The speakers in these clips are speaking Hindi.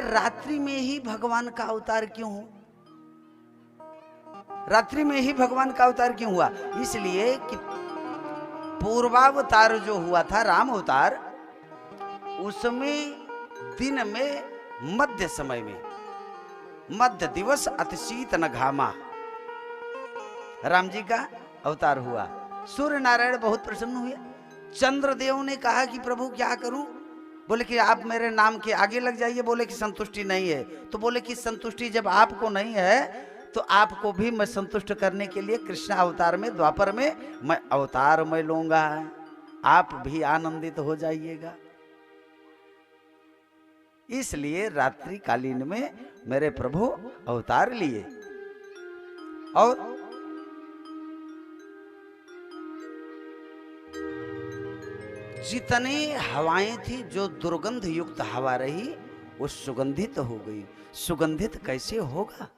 रात्रि में ही भगवान का अवतार क्यों हो? रात्रि में ही भगवान का अवतार क्यों हुआ? इसलिए कि पूर्वावतार जो हुआ था राम अवतार, उसमें दिन में मध्य समय में मध्य दिवस अति शीत न घामा राम जी का अवतार हुआ। सूर्य नारायण बहुत प्रसन्न हुए। चंद्रदेव ने कहा कि प्रभु क्या करूं? बोले कि आप मेरे नाम के आगे लग जाइए। बोले कि संतुष्टि नहीं है। तो बोले कि संतुष्टि जब आपको नहीं है तो आपको भी मैं संतुष्ट करने के लिए कृष्ण अवतार में, द्वापर में मैं अवतार मैं लूंगा, आप भी आनंदित हो जाइएगा। इसलिए रात्रि कालीन में मेरे प्रभु अवतार लिए। और जितनी हवाएं थी, जो दुर्गंध युक्त हवा रही, वो सुगंधित हो गई। सुगंधित कैसे होगा?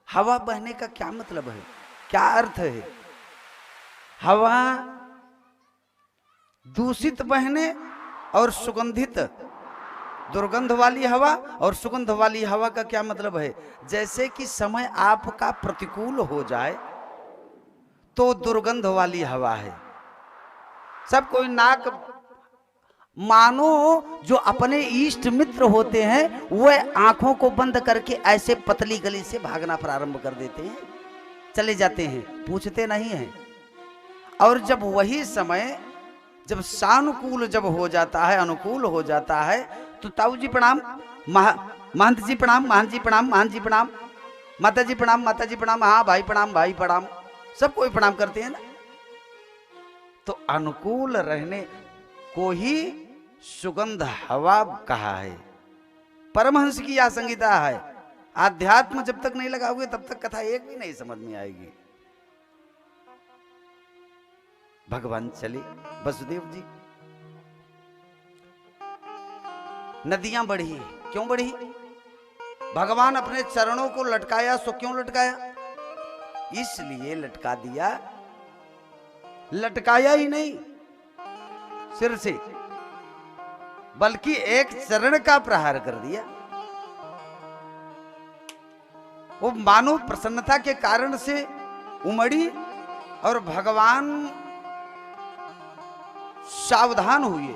हवा बहने का क्या मतलब है, क्या अर्थ है? हवा दूषित बहने और सुगंधित, दुर्गंध वाली हवा और सुगंध वाली हवा का क्या मतलब है? जैसे कि समय आपका प्रतिकूल हो जाए तो दुर्गंध वाली हवा है। सब कोई नाक, मानो जो अपने इष्ट मित्र होते हैं वह आंखों को बंद करके ऐसे पतली गली से भागना प्रारंभ कर देते हैं, चले जाते हैं, पूछते नहीं हैं। और जब वही समय जब सानुकूल जब हो जाता है, अनुकूल हो जाता है, तो ताऊ जी प्रणाम, महंत जी प्रणाम, महंत जी प्रणाम, महंत जी प्रणाम, माता जी प्रणाम, माता जी प्रणाम, हाँ भाई प्रणाम, भाई प्रणाम, सब कोई प्रणाम करते हैं ना। तो अनुकूल रहने को ही सुगंध हवा कहा है। परमहंस की यह संगीता है। आध्यात्म जब तक नहीं लगाओगे तब तक कथा एक भी नहीं समझ में आएगी। भगवान चले वसुदेव जी। नदियां बढ़ी, क्यों बढ़ी? भगवान अपने चरणों को लटकाया, सो क्यों लटकाया? इसलिए लटका दिया, लटकाया ही नहीं सिर से, बल्कि एक चरण का प्रहार कर दिया। वो मानो प्रसन्नता के कारण से उमड़ी और भगवान सावधान हुए।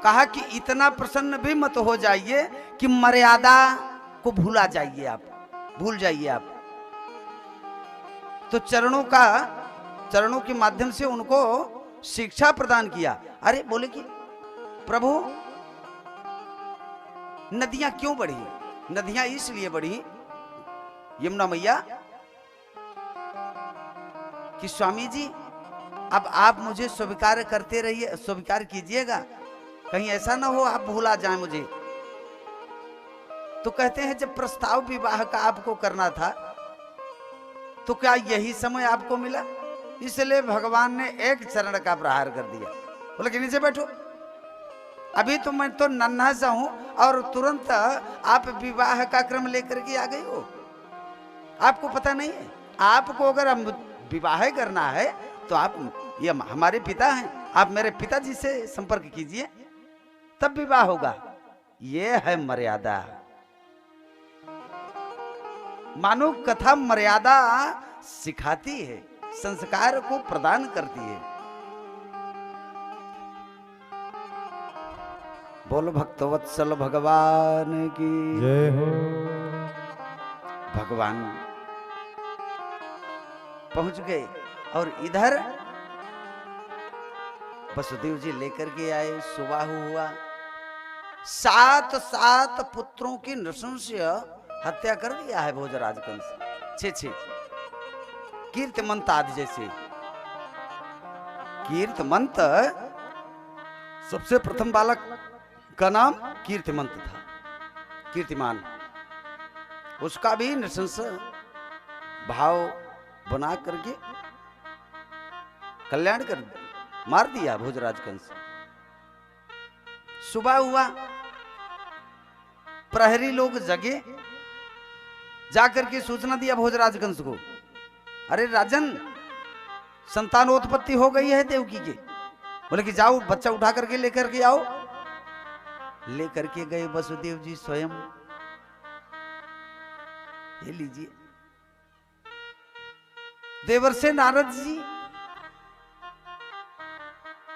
कहा कि इतना प्रसन्न भी मत हो जाइए कि मर्यादा को भूला जाइए, आप भूल जाइए आप। तो चरणों के माध्यम से उनको शिक्षा प्रदान किया। अरे बोले कि प्रभु नदियां क्यों बढ़ी? नदियां इसलिए बढ़ी यमुना मैया कि स्वामी जी अब आप मुझे स्वीकार करते रहिए, स्वीकार कीजिएगा, कहीं ऐसा ना हो आप भूला जाए मुझे। तो कहते हैं जब प्रस्ताव विवाह का आपको करना था तो क्या यही समय आपको मिला? इसलिए भगवान ने एक चरण का प्रहार कर दिया। बोले कि नीचे बैठो, अभी तो मैं तो नन्हा सा हूं और तुरंत आप विवाह का क्रम लेकर के आ गई हो। आपको पता नहीं है? आपको अगर हम विवाह करना है तो आप, ये हमारे पिता हैं, आप मेरे पिताजी से संपर्क कीजिए तब विवाह होगा। ये है मर्यादा। मानो कथा मर्यादा सिखाती है, संस्कार को प्रदान करती है। बोलो भक्तवत्सल भगवान की जय हो। भगवान पहुंच गए और इधर वसुदेव जी लेकर के आए। सुबह हुआ, 7 पुत्रों की नृशंस हत्या कर दिया है भोजराज कंस। 6 कीर्तिमंत आदि जैसे। कीर्तिमंत सबसे प्रथम बालक का नाम कीर्तिमंत था, कीर्तिमान। उसका भी नृशंस भाव बना करके कल्याण कर मार दिया भोजराज कंस। सुबह हुआ, प्रहरी लोग जगे, जाकर के सूचना दिया भोजराज कंस को, अरे राजन संतानोत्पत्ति हो गई है देवकी के। बोले कि जाओ बच्चा उठा करके लेकर के आओ। लेकर के गए वसुदेव जी स्वयं। ये लीजिए। देवर्षि नारद जी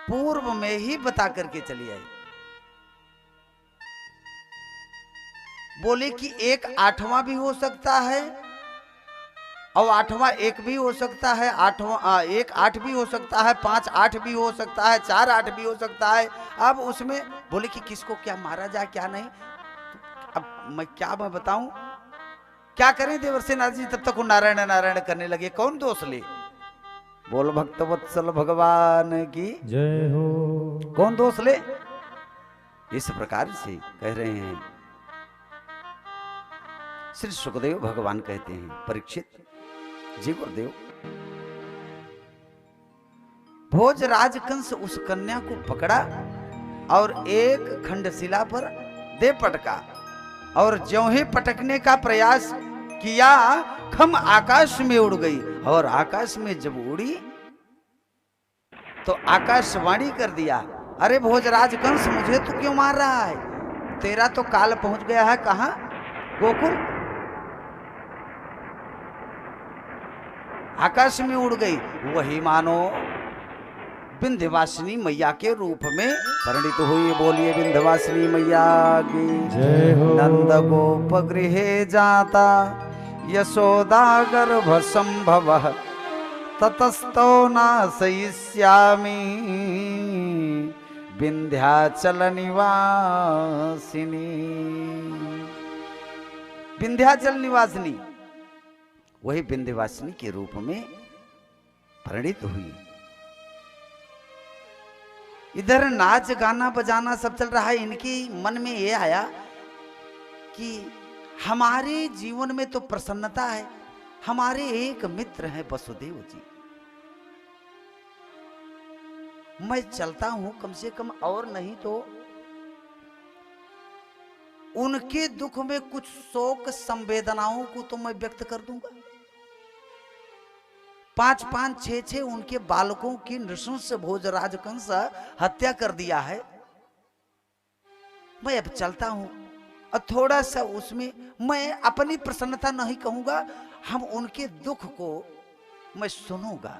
पूर्व में ही बता करके चली आई, बोले कि 1 8वां भी हो सकता है और 8वां 1 भी हो सकता है, 1 8 भी हो सकता है, 5 8 भी हो सकता है, 4 8 भी हो सकता है। अब उसमें बोले कि किसको क्या मारा जाए क्या नहीं, अब मैं बताऊं, क्या करें देवर्षि नारद जी। तब तक वो नारायण नारायण करने लगे। कौन दोष ले? बोल भक्तवत्सल भगवान की जय हो। कौन दोष ले? इस प्रकार से कह रहे हैं श्री सुखदेव भगवान कहते हैं, परीक्षित जी गुरुदेव, भोजराज कंस उस कन्या को पकड़ा और एक खंडशिला पर दे पटका, और ज्यों ही पटकने का प्रयास किया खम आकाश में उड़ गई, और आकाश में जब उड़ी तो आकाशवाणी कर दिया, अरे भोजराज कंस मुझे तो क्यों मार रहा है, तेरा तो काल पहुंच गया है कहां? गोकुल। आकाश में उड़ गई, वही मानो विंध्यवासिनी मैया के रूप में परिणित हुई। बोलिए विंध्यवासिनी मैया की जय हो। नंद गोप गृहे जाता यशोदा गर्भ संभव ततस्तो नाशयिष्यामि विंध्याचल निवासिनी। विंध्याचल निवासिनी वही विंध्यवासिनी के रूप में परिणित हुई। इधर नाच गाना बजाना सब चल रहा है, इनके मन में ये आया कि हमारे जीवन में तो प्रसन्नता है, हमारे एक मित्र हैं वसुदेव जी, मैं चलता हूं कम से कम, और नहीं तो उनके दुख में कुछ शोक संवेदनाओं को तो मैं व्यक्त कर दूंगा। 5 5 6 6 उनके बालकों की नृशंस भोजराज कंस हत्या कर दिया है। मैं अब चलता हूं और थोड़ा सा उसमें मैं अपनी प्रसन्नता नहीं कहूंगा, हम उनके दुख को मैं सुनूंगा।